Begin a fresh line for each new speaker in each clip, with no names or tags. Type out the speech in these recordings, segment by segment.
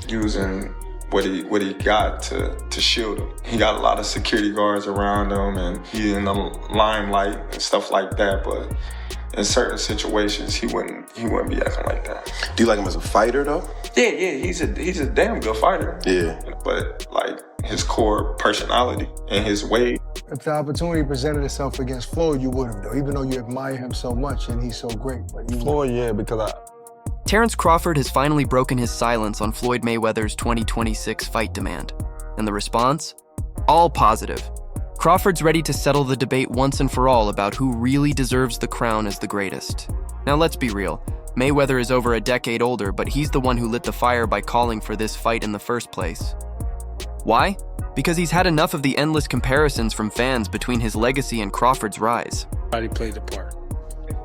using what he got to shield him. He got a lot of security guards around him, and he's in the limelight and stuff like that. But in certain situations, he wouldn't be acting like that.
Do you like him as a fighter though?
Yeah, he's a damn good fighter.
Yeah.
But like his core personality and his way.
If the opportunity presented itself against Floyd, you would have though, even though you admire him so much and he's so great. But
Floyd, yeah, because
Terence Crawford has finally broken his silence on Floyd Mayweather's 2026 fight demand. And the response? All positive. Crawford's ready to settle the debate once and for all about who really deserves the crown as the greatest. Now let's be real. Mayweather is over a decade older, but he's the one who lit the fire by calling for this fight in the first place. Why? Because he's had enough of the endless comparisons from fans between his legacy and Crawford's rise.
He played the part.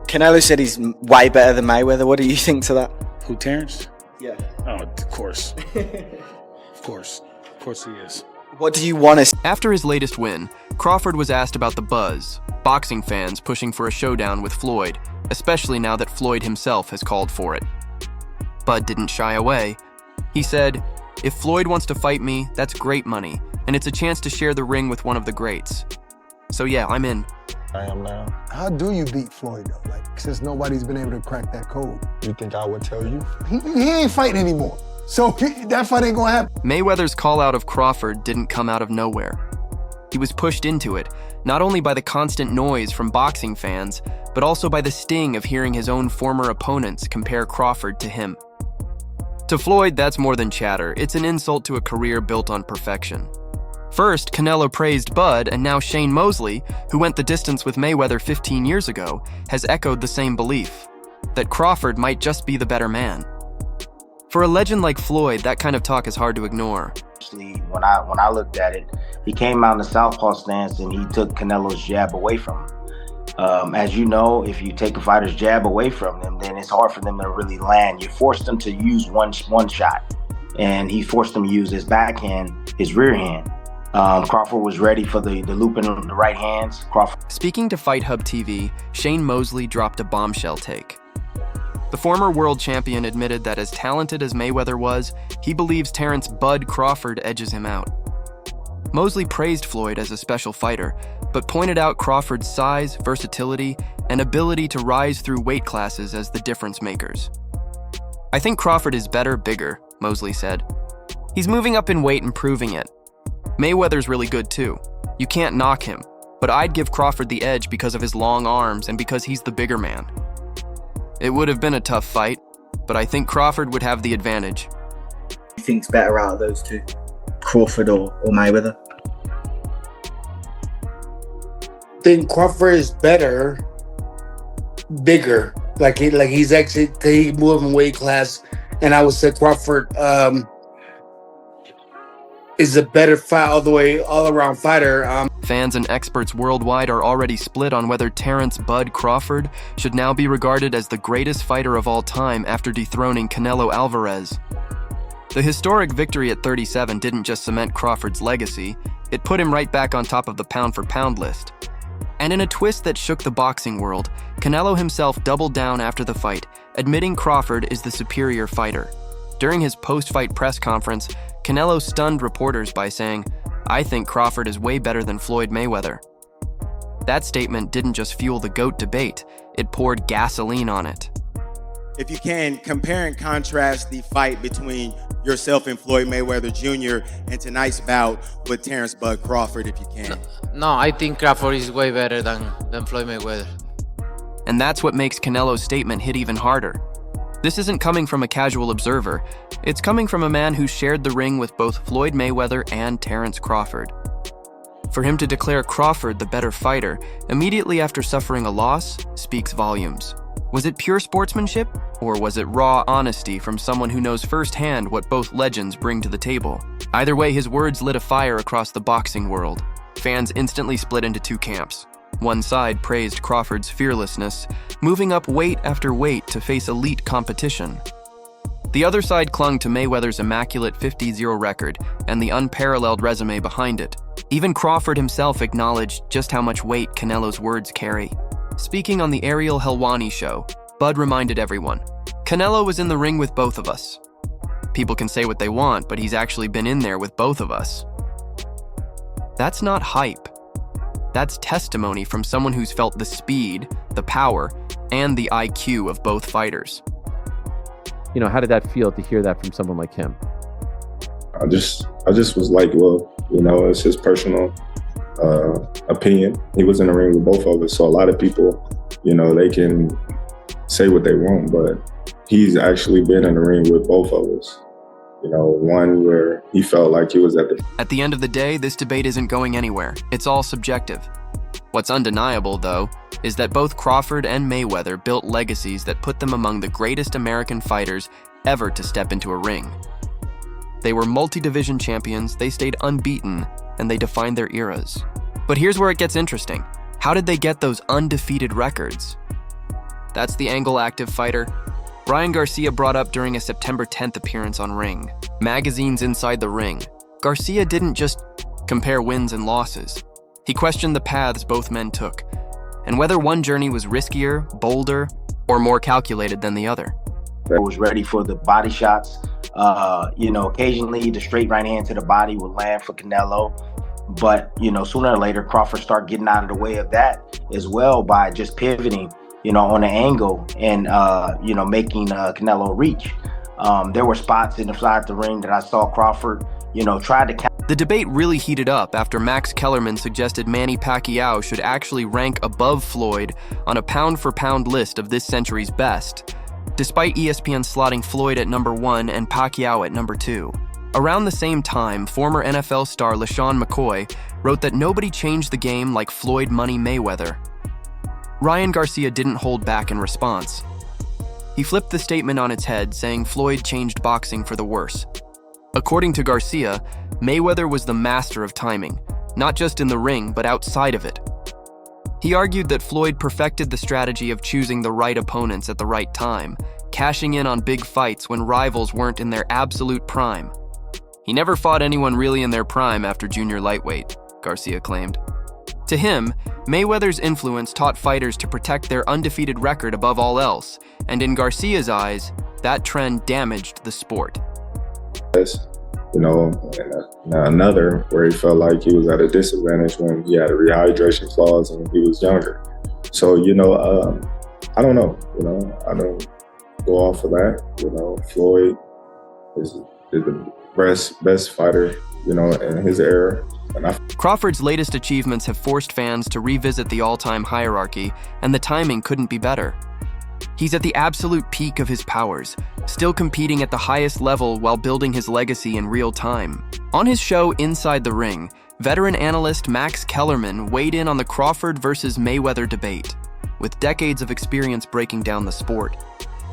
Canelo said he's way better than Mayweather. What do you think to that?
Who, Terence?
Yeah.
Oh, of course. Of course he is.
What do you want to see?
After his latest win, Crawford was asked about the buzz, boxing fans pushing for a showdown with Floyd, especially now that Floyd himself has called for it. Bud didn't shy away. He said, "If Floyd wants to fight me, that's great money, and it's a chance to share the ring with one of the greats. So yeah, I'm in."
I am now.
how do you beat Floyd though? Like, since nobody's been able to crack that code.
You think I would tell you?
He ain't fighting anymore. So that fight ain't gonna happen.
Mayweather's call out of Crawford didn't come out of nowhere. He was pushed into it, not only by the constant noise from boxing fans, but also by the sting of hearing his own former opponents compare Crawford to him. To Floyd, that's more than chatter. It's an insult to a career built on perfection. First, Canelo praised Bud, and now Shane Mosley, who went the distance with Mayweather 15 years ago, has echoed the same belief, that Crawford might just be the better man. For a legend like Floyd, that kind of talk is hard to ignore.
When I looked at it, he came out in the southpaw stance and he took Canelo's jab away from him. As you know, if you take a fighter's jab away from them, then it's hard for them to really land. You force them to use one shot, and he forced them to use his backhand, his rear hand. Crawford was ready for the loop in the right hands.
Speaking to Fight Hub TV, Shane Mosley dropped a bombshell take. The former world champion admitted that as talented as Mayweather was, he believes Terence "Bud" Crawford edges him out. Mosley praised Floyd as a special fighter, but pointed out Crawford's size, versatility, and ability to rise through weight classes as the difference makers. "I think Crawford is better, bigger," Mosley said. "He's moving up in weight and proving it. Mayweather's really good too. You can't knock him, but I'd give Crawford the edge because of his long arms and because he's the bigger man. It would have been a tough fight, but I think Crawford would have the advantage."
Who you think's better out of those two, Crawford or Mayweather?
I think Crawford is better, bigger. Like he's actually he moved in weight class, and I would say Crawford is a better fight all around fighter.
Fans and experts worldwide are already split on whether Terence "Bud" Crawford should now be regarded as the greatest fighter of all time after dethroning Canelo Alvarez. The historic victory at 37 didn't just cement Crawford's legacy, it put him right back on top of the pound-for-pound list. And in a twist that shook the boxing world, Canelo himself doubled down after the fight, admitting Crawford is the superior fighter. During his post-fight press conference, Canelo stunned reporters by saying, "I think Crawford is way better than Floyd Mayweather." That statement didn't just fuel the GOAT debate, it poured gasoline on it.
If you can, compare and contrast the fight between yourself and Floyd Mayweather Jr. and tonight's bout with Terence "Bud" Crawford, if you can.
No, I think Crawford is way better than Floyd Mayweather.
And that's what makes Canelo's statement hit even harder. This isn't coming from a casual observer. It's coming from a man who shared the ring with both Floyd Mayweather and Terence Crawford. For him to declare Crawford the better fighter immediately after suffering a loss speaks volumes. Was it pure sportsmanship, or was it raw honesty from someone who knows firsthand what both legends bring to the table? Either way, his words lit a fire across the boxing world. Fans instantly split into two camps. One side praised Crawford's fearlessness, moving up weight after weight to face elite competition. The other side clung to Mayweather's immaculate 50-0 record and the unparalleled resume behind it. Even Crawford himself acknowledged just how much weight Canelo's words carry. Speaking on the Ariel Helwani show, Bud reminded everyone, "Canelo was in the ring with both of us. People can say what they want, but he's actually been in there with both of us. That's not hype. That's testimony from someone who's felt the speed, the power, and the IQ of both fighters.
You know, how did that feel to hear that from someone like him?
I just was like, well, you know, it's his personal opinion. He was in the ring with both of us, so a lot of people, you know, they can say what they want, but he's actually been in the ring with both of us. You know, one where he felt like he was at the...
At the end of the day, this debate isn't going anywhere. It's all subjective. What's undeniable, though, is that both Crawford and Mayweather built legacies that put them among the greatest American fighters ever to step into a ring. They were multi-division champions, they stayed unbeaten, and they defined their eras. But here's where it gets interesting. How did they get those undefeated records? That's the angle active fighter Ryan Garcia brought up during a September 10th appearance on Ring. Magazine's Inside the Ring. Garcia didn't just compare wins and losses. He questioned the paths both men took, and whether one journey was riskier, bolder, or more calculated than the other.
I was ready for the body shots. You know, occasionally the straight right hand to the body would land for Canelo. But, you know, sooner or later, Crawford started getting out of the way of that as well by just pivoting, you know, on the angle and, you know, making Canelo reach. There were spots inside the ring that I saw Crawford, you know, try to...
The debate really heated up after Max Kellerman suggested Manny Pacquiao should actually rank above Floyd on a pound-for-pound list of this century's best, despite ESPN slotting Floyd at number 1 and Pacquiao at number 2. Around the same time, former NFL star LaShawn McCoy wrote that nobody changed the game like Floyd Money Mayweather. Ryan Garcia didn't hold back in response. He flipped the statement on its head, saying Floyd changed boxing for the worse. According to Garcia, Mayweather was the master of timing, not just in the ring, but outside of it. He argued that Floyd perfected the strategy of choosing the right opponents at the right time, cashing in on big fights when rivals weren't in their absolute prime. He never fought anyone really in their prime after junior lightweight, Garcia claimed. To him, Mayweather's influence taught fighters to protect their undefeated record above all else, and in Garcia's eyes, that trend damaged the sport.
You know, and another where he felt like he was at a disadvantage when he had a rehydration clause and he was younger. So, you know, I don't know, you know, I don't go off of that. You know, Floyd is the best fighter, you know, in his era.
Crawford's latest achievements have forced fans to revisit the all-time hierarchy, and the timing couldn't be better. He's at the absolute peak of his powers, still competing at the highest level while building his legacy in real time. On his show Inside the Ring, veteran analyst Max Kellerman weighed in on the Crawford versus Mayweather debate, with decades of experience breaking down the sport.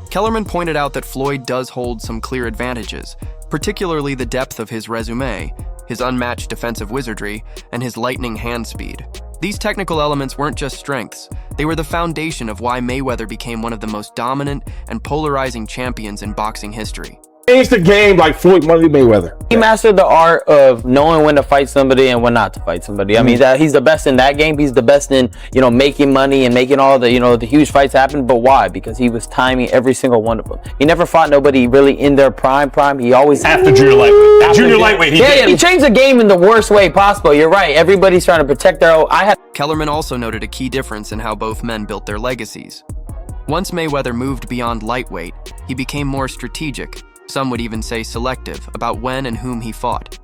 Kellerman pointed out that Floyd does hold some clear advantages, particularly the depth of his resume, his unmatched defensive wizardry, and his lightning hand speed. These technical elements weren't just strengths, they were the foundation of why Mayweather became one of the most dominant and polarizing champions in boxing history.
Changed the game like Floyd Money Mayweather.
He mastered the art of knowing when to fight somebody and when not to fight somebody. I mean, he's the best in that game. He's the best in, you know, making money and making all the, you know, the huge fights happen. But why? Because he was timing every single one of them. He never fought nobody really in their prime. He always
after junior lightweight. Junior lightweight.
He changed the game in the worst way possible. You're right. Everybody's trying to protect their own.
Kellerman also noted a key difference in how both men built their legacies. Once Mayweather moved beyond lightweight, he became more strategic. Some would even say selective, about when and whom he fought.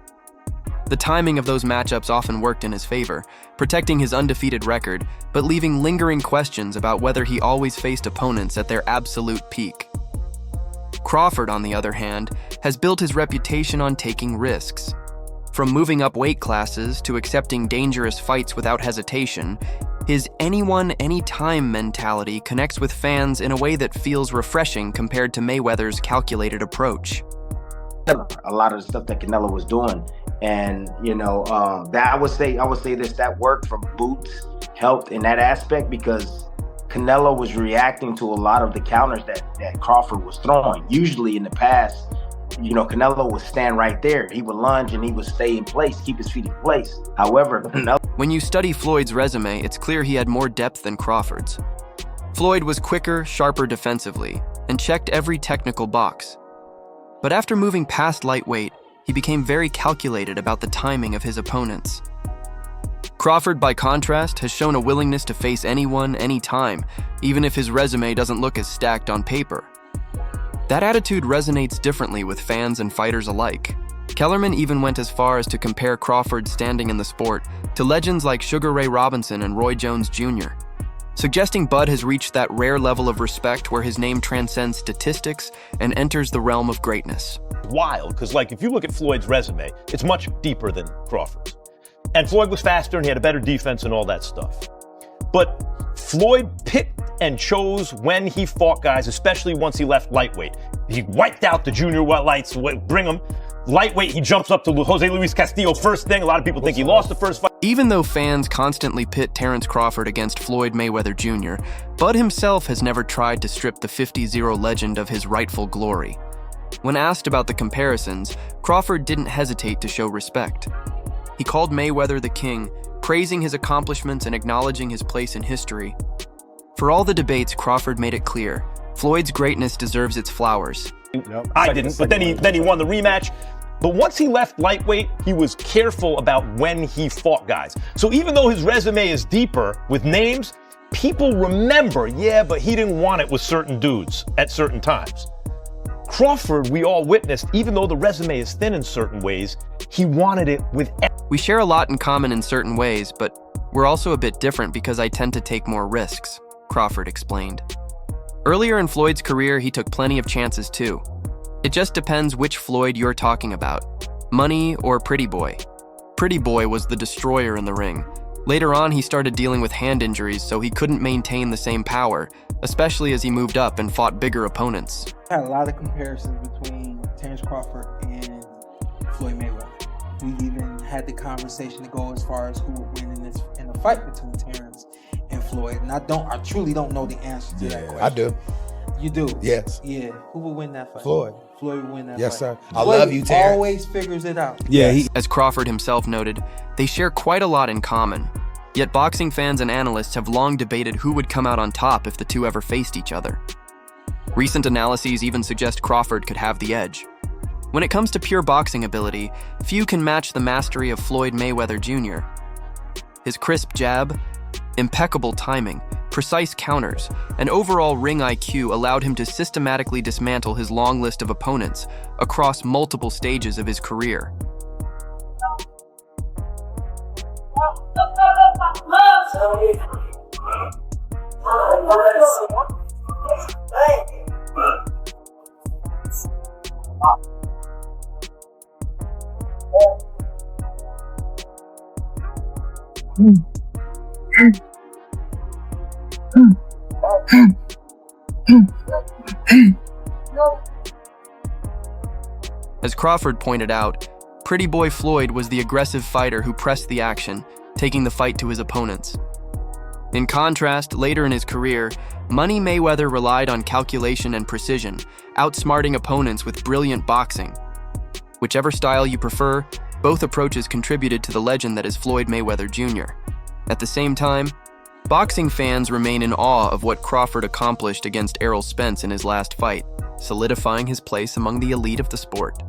The timing of those matchups often worked in his favor, protecting his undefeated record, but leaving lingering questions about whether he always faced opponents at their absolute peak. Crawford, on the other hand, has built his reputation on taking risks. From moving up weight classes to accepting dangerous fights without hesitation, his anyone, anytime mentality connects with fans in a way that feels refreshing compared to Mayweather's calculated approach.
A lot of the stuff that Canelo was doing, and you know, that I would say this, that work from boots helped in that aspect because Canelo was reacting to a lot of the counters that Crawford was throwing. Usually in the past, you know, Canelo would stand right there. He would lunge and he would stay in place, keep his feet in place. However,
when you study Floyd's resume, it's clear he had more depth than Crawford's. Floyd was quicker, sharper defensively, and checked every technical box. But after moving past lightweight, he became very calculated about the timing of his opponents. Crawford, by contrast, has shown a willingness to face anyone, anytime, even if his resume doesn't look as stacked on paper. That attitude resonates differently with fans and fighters alike. Kellerman even went as far as to compare Crawford's standing in the sport to legends like Sugar Ray Robinson and Roy Jones Jr., suggesting Bud has reached that rare level of respect where his name transcends statistics and enters the realm of greatness.
Wild, because like if you look at Floyd's resume, it's much deeper than Crawford's. And Floyd was faster and he had a better defense and all that stuff. But Floyd picked and chose when he fought guys, especially once he left lightweight. He wiped out the junior lights, bring him. Lightweight, he jumps up to Jose Luis Castillo first thing. A lot of people think he lost the first fight.
Even though fans constantly pit Terence Crawford against Floyd Mayweather Jr., Bud himself has never tried to strip the 50-0 legend of his rightful glory. When asked about the comparisons, Crawford didn't hesitate to show respect. He called Mayweather the king, praising his accomplishments and acknowledging his place in history. For all the debates, Crawford made it clear, Floyd's greatness deserves its flowers.
I didn't, but then he won the rematch. But once he left lightweight, he was careful about when he fought guys. So even though his resume is deeper with names, people remember, yeah, but he didn't want it with certain dudes at certain times. Crawford, we all witnessed, even though the resume is thin in certain ways, he wanted it with.
We share a lot in common in certain ways, but we're also a bit different because I tend to take more risks, Crawford explained. Earlier in Floyd's career, he took plenty of chances too. It just depends which Floyd you're talking about, Money or Pretty Boy. Pretty Boy was the destroyer in the ring. Later on, he started dealing with hand injuries, so he couldn't maintain the same power, especially as he moved up and fought bigger opponents.
I had a lot of comparisons between Terence Crawford and Floyd Mayweather. We even had the conversation to go as far as who would win in a fight between Terence and Floyd. And I truly don't know the answer to that question.
I do.
You do?
Yes.
Yeah. Who would win that fight?
Floyd.
Floyd would win that
yes,
fight.
Yes, sir. I love you, Terence.
Always figures it out.
Yeah.
As Crawford himself noted, they share quite a lot in common. Yet boxing fans and analysts have long debated who would come out on top if the two ever faced each other. Recent analyses even suggest Crawford could have the edge. When it comes to pure boxing ability, few can match the mastery of Floyd Mayweather Jr. His crisp jab, impeccable timing, precise counters, and overall ring IQ allowed him to systematically dismantle his long list of opponents across multiple stages of his career. As Crawford pointed out, Pretty Boy Floyd was the aggressive fighter who pressed the action, taking the fight to his opponents. In contrast, later in his career, Money Mayweather relied on calculation and precision, outsmarting opponents with brilliant boxing. Whichever style you prefer, both approaches contributed to the legend that is Floyd Mayweather Jr. At the same time, boxing fans remain in awe of what Crawford accomplished against Errol Spence in his last fight, solidifying his place among the elite of the sport.